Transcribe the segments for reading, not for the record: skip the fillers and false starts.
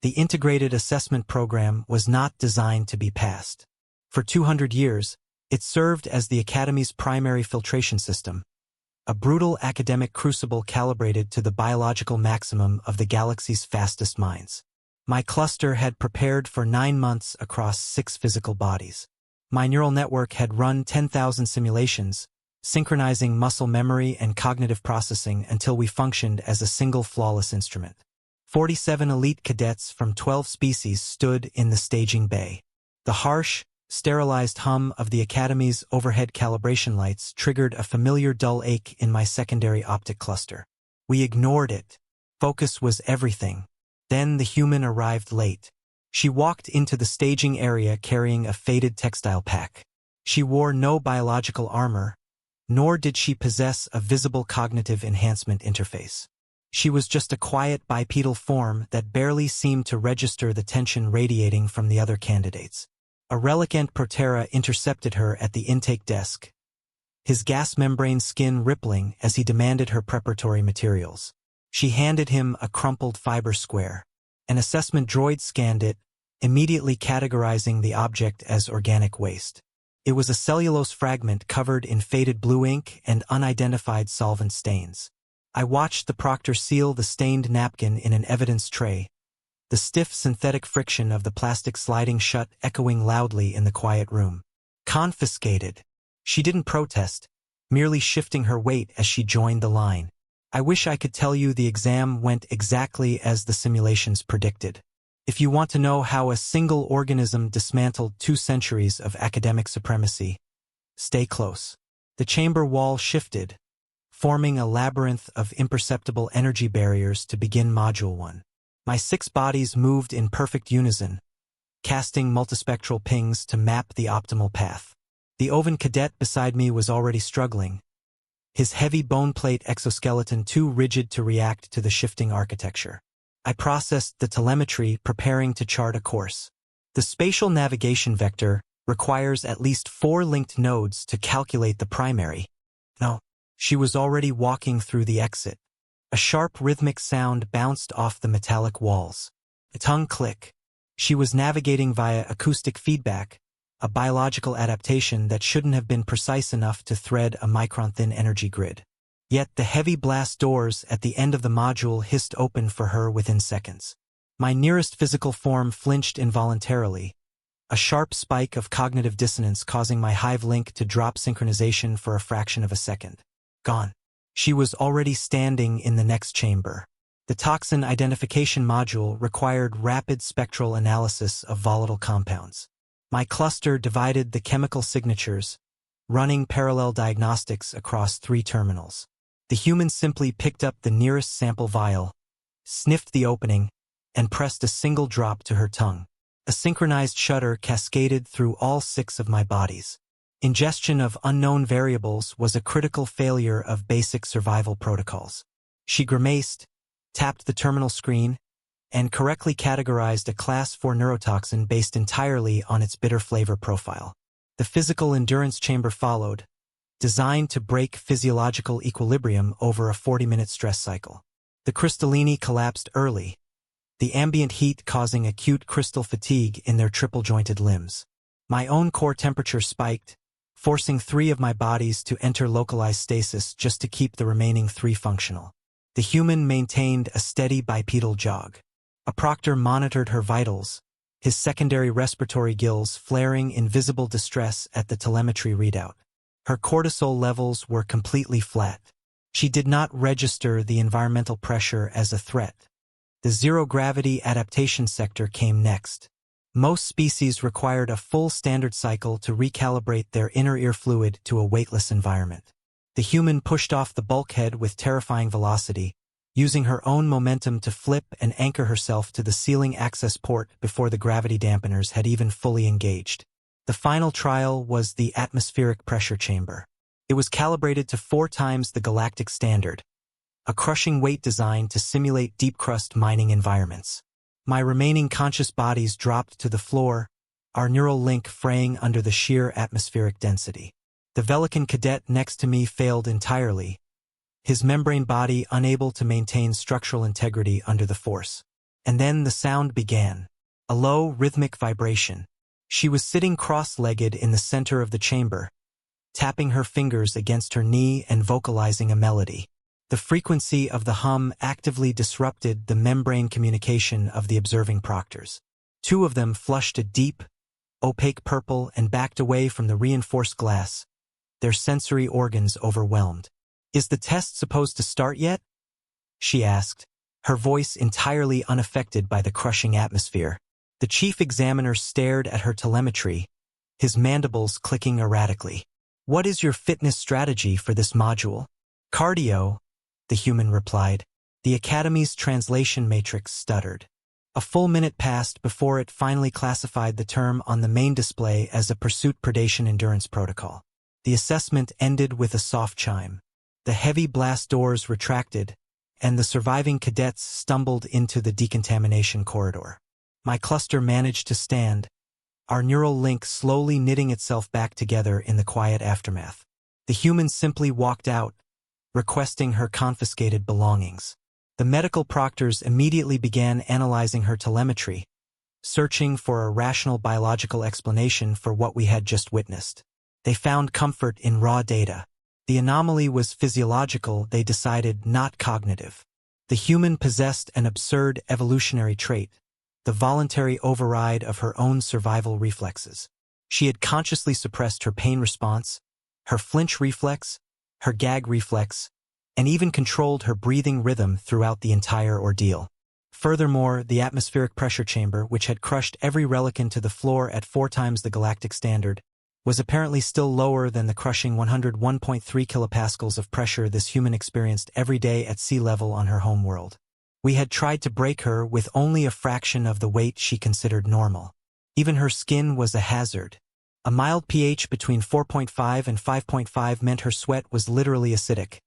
The integrated assessment program was not designed to be passed. For 200 years, it served as the Academy's primary filtration system, a brutal academic crucible calibrated to the biological maximum of the galaxy's fastest minds. My cluster had prepared for 9 months across 6 physical bodies. My neural network had run 10,000 simulations, synchronizing muscle memory and cognitive processing until we functioned as a single flawless instrument. 47 elite cadets from 12 species stood in the staging bay. The harsh, sterilized hum of the Academy's overhead calibration lights triggered a familiar dull ache in my secondary optic cluster. We ignored it. Focus was everything. Then the human arrived late. She walked into the staging area carrying a faded textile pack. She wore no biological armor, nor did she possess a visible cognitive enhancement interface. She was just a quiet bipedal form that barely seemed to register the tension radiating from the other candidates. A Relicant Protera intercepted her at the intake desk, his gas membrane skin rippling as he demanded her preparatory materials. She handed him a crumpled fiber square. An assessment droid scanned it, immediately categorizing the object as organic waste. It was a cellulose fragment covered in faded blue ink and unidentified solvent stains. I watched the proctor seal the stained napkin in an evidence tray, the stiff synthetic friction of the plastic sliding shut echoing loudly in the quiet room. Confiscated. She didn't protest, merely shifting her weight as she joined the line. I wish I could tell you the exam went exactly as the simulations predicted. If you want to know how a single organism dismantled 2 centuries of academic supremacy, stay close. The chamber wall shifted, forming a labyrinth of imperceptible energy barriers to begin Module 1. My 6 bodies moved in perfect unison, casting multispectral pings to map the optimal path. The Oven cadet beside me was already struggling, his heavy boneplate exoskeleton too rigid to react to the shifting architecture. I processed the telemetry, preparing to chart a course. The spatial navigation vector requires at least 4 linked nodes to calculate the primary. No, she was already walking through the exit. A sharp rhythmic sound bounced off the metallic walls. A tongue click. She was navigating via acoustic feedback, a biological adaptation that shouldn't have been precise enough to thread a micron-thin energy grid. Yet the heavy blast doors at the end of the module hissed open for her within seconds. My nearest physical form flinched involuntarily, a sharp spike of cognitive dissonance causing my hive link to drop synchronization for a fraction of a second. Gone. She was already standing in the next chamber. The toxin identification module required rapid spectral analysis of volatile compounds. My cluster divided the chemical signatures, running parallel diagnostics across 3 terminals. The human simply picked up the nearest sample vial, sniffed the opening, and pressed a single drop to her tongue. A synchronized shudder cascaded through all 6 of my bodies. Ingestion of unknown variables was a critical failure of basic survival protocols. She grimaced, tapped the terminal screen, and correctly categorized a Class 4 neurotoxin based entirely on its bitter flavor profile. The physical endurance chamber followed, designed to break physiological equilibrium over a 40-minute stress cycle. The crystallini collapsed early, the ambient heat causing acute crystal fatigue in their triple-jointed limbs. My own core temperature spiked, forcing 3 of my bodies to enter localized stasis just to keep the remaining 3 functional. The human maintained a steady bipedal jog. A proctor monitored her vitals, his secondary respiratory gills flaring in visible distress at the telemetry readout. Her cortisol levels were completely flat. She did not register the environmental pressure as a threat. The zero-gravity adaptation sector came next. Most species required a full standard cycle to recalibrate their inner ear fluid to a weightless environment. The human pushed off the bulkhead with terrifying velocity, using her own momentum to flip and anchor herself to the ceiling access port before the gravity dampeners had even fully engaged. The final trial was the atmospheric pressure chamber. It was calibrated to 4 times the galactic standard, a crushing weight designed to simulate deep-crust mining environments. My remaining conscious bodies dropped to the floor, our neural link fraying under the sheer atmospheric density. The Velican cadet next to me failed entirely, his membrane body unable to maintain structural integrity under the force. And then the sound began. A low, rhythmic vibration. She was sitting cross-legged in the center of the chamber, tapping her fingers against her knee and vocalizing a melody. The frequency of the hum actively disrupted the membrane communication of the observing proctors. Two of them flushed a deep, opaque purple and backed away from the reinforced glass, their sensory organs overwhelmed. "Is the test supposed to start yet?" she asked, her voice entirely unaffected by the crushing atmosphere. The chief examiner stared at her telemetry, his mandibles clicking erratically. "What is your fitness strategy for this module?" "Cardio," the human replied. The Academy's translation matrix stuttered. A full minute passed before it finally classified the term on the main display as a pursuit predation endurance protocol. The assessment ended with a soft chime. The heavy blast doors retracted, and the surviving cadets stumbled into the decontamination corridor. My cluster managed to stand, our neural link slowly knitting itself back together in the quiet aftermath. The human simply walked out, requesting her confiscated belongings. The medical proctors immediately began analyzing her telemetry, searching for a rational biological explanation for what we had just witnessed. They found comfort in raw data. The anomaly was physiological, they decided, not cognitive. The human possessed an absurd evolutionary trait, the voluntary override of her own survival reflexes. She had consciously suppressed her pain response, her flinch reflex, her gag reflex, and even controlled her breathing rhythm throughout the entire ordeal. Furthermore, the atmospheric pressure chamber, which had crushed every relicant to the floor at 4 times the galactic standard, was apparently still lower than the crushing 101.3 kilopascals of pressure this human experienced every day at sea level on her home world. We had tried to break her with only a fraction of the weight she considered normal. Even her skin was a hazard. A mild pH between 4.5 and 5.5 meant her sweat was literally acidic,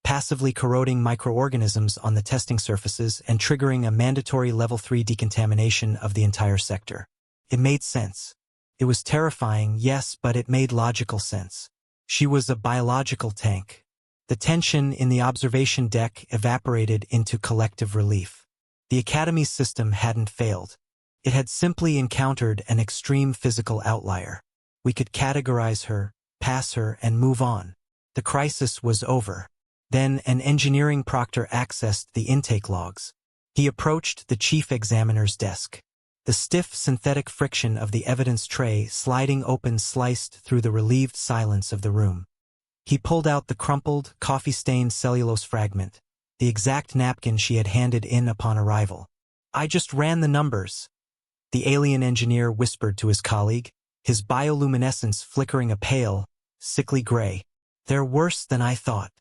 passively corroding microorganisms on the testing surfaces and triggering a mandatory level 3 decontamination of the entire sector. It made sense. It was terrifying, yes, but it made logical sense. She was a biological tank. The tension in the observation deck evaporated into collective relief. The Academy's system hadn't failed. It had simply encountered an extreme physical outlier. We could categorize her, pass her, and move on. The crisis was over. Then an engineering proctor accessed the intake logs. He approached the chief examiner's desk. The stiff synthetic friction of the evidence tray sliding open sliced through the relieved silence of the room. He pulled out the crumpled, coffee-stained cellulose fragment, the exact napkin she had handed in upon arrival. "I just ran the numbers," the alien engineer whispered to his colleague, his bioluminescence flickering a pale, sickly gray. "They're worse than I thought."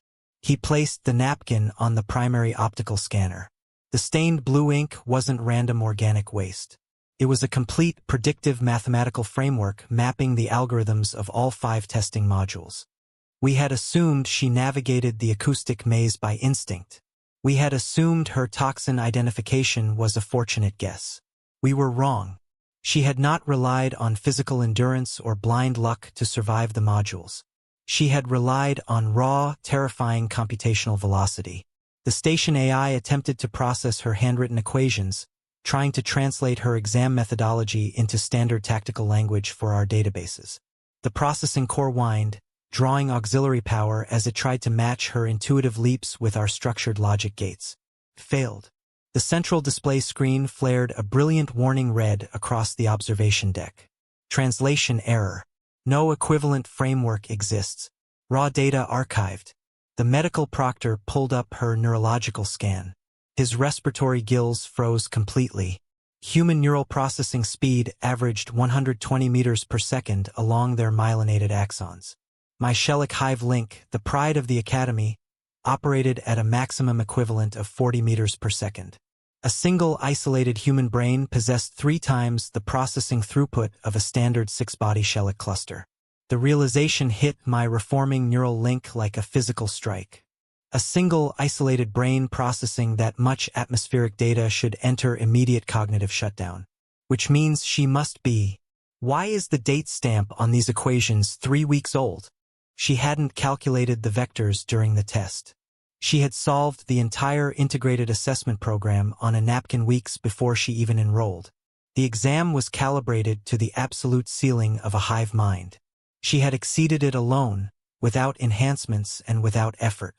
He placed the napkin on the primary optical scanner. The stained blue ink wasn't random organic waste. It was a complete predictive mathematical framework mapping the algorithms of all 5 testing modules. We had assumed she navigated the acoustic maze by instinct. We had assumed her toxin identification was a fortunate guess. We were wrong. She had not relied on physical endurance or blind luck to survive the modules. She had relied on raw, terrifying computational velocity. The station AI attempted to process her handwritten equations, trying to translate her exam methodology into standard tactical language for our databases. The processing core whined, drawing auxiliary power as it tried to match her intuitive leaps with our structured logic gates. Failed. The central display screen flared a brilliant warning red across the observation deck. Translation error. No equivalent framework exists. Raw data archived. The medical proctor pulled up her neurological scan. His respiratory gills froze completely. Human neural processing speed averaged 120 meters per second along their myelinated axons. My Shellick Hive link, the pride of the Academy, operated at a maximum equivalent of 40 meters per second. A single isolated human brain possessed 3 times the processing throughput of a standard 6-body Shellick cluster. The realization hit my reforming neural link like a physical strike. A single isolated brain processing that much atmospheric data should enter immediate cognitive shutdown. Which means she must be. Why is the date stamp on these equations 3 weeks old? She hadn't calculated the vectors during the test. She had solved the entire integrated assessment program on a napkin weeks before she even enrolled. The exam was calibrated to the absolute ceiling of a hive mind. She had exceeded it alone, without enhancements and without effort.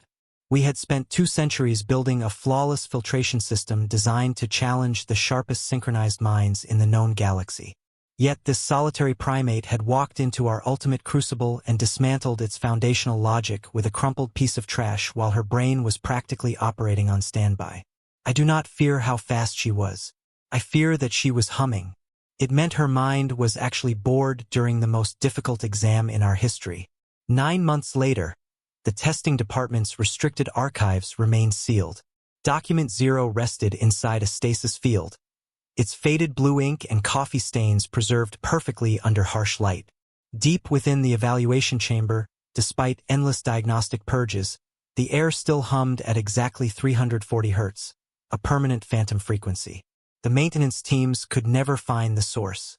We had spent 2 centuries building a flawless filtration system designed to challenge the sharpest synchronized minds in the known galaxy. Yet this solitary primate had walked into our ultimate crucible and dismantled its foundational logic with a crumpled piece of trash while her brain was practically operating on standby. I do not fear how fast she was. I fear that she was humming. It meant her mind was actually bored during the most difficult exam in our history. 9 months later, the testing department's restricted archives remained sealed. Document 0 rested inside a stasis field, its faded blue ink and coffee stains preserved perfectly under harsh light. Deep within the evaluation chamber, despite endless diagnostic purges, the air still hummed at exactly 340 Hz, a permanent phantom frequency. The maintenance teams could never find the source.